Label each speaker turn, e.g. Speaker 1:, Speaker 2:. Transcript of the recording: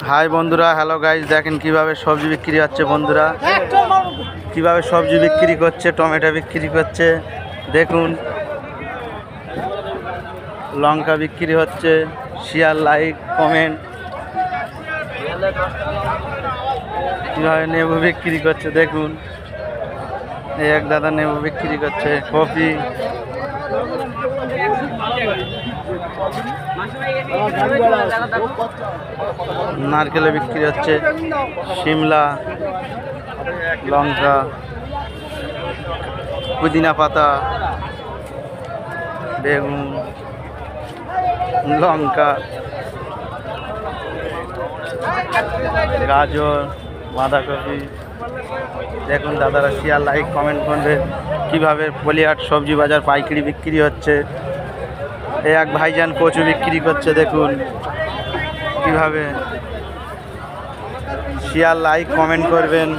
Speaker 1: High বন্ধুরা, hello guys, দেখেন কিভাবে সবজি বিক্রি হচ্ছে বন্ধুরা, কিভাবে সবজি বিক্রি করছে, টমেটো বিক্রি করছে। দেখুন লঙ্কা বিক্রি হচ্ছে। Share, like, comment. কিভাবে নেবু বিক্রি করছে দেখুন। এই এক দাদা নেবু বিক্রি করছে। কফি, নারকেলে বিক্রি হচ্ছে। শিমলা, লঙ্কা, পুদিনা পাতা, বেগুন, লঙ্কা, গাজর, বাঁধাকপি। দেখুন দাদারা শেয়ার, লাইক, কমেন্ট করবে কীভাবে পলিহাট সবজি বাজার পাইকারি বিক্রি হচ্ছে। এই এক ভাইজান কচু বিক্রি করছে। দেখুন কিভাবে। শেয়ার, লাইক, কমেন্ট করবেন।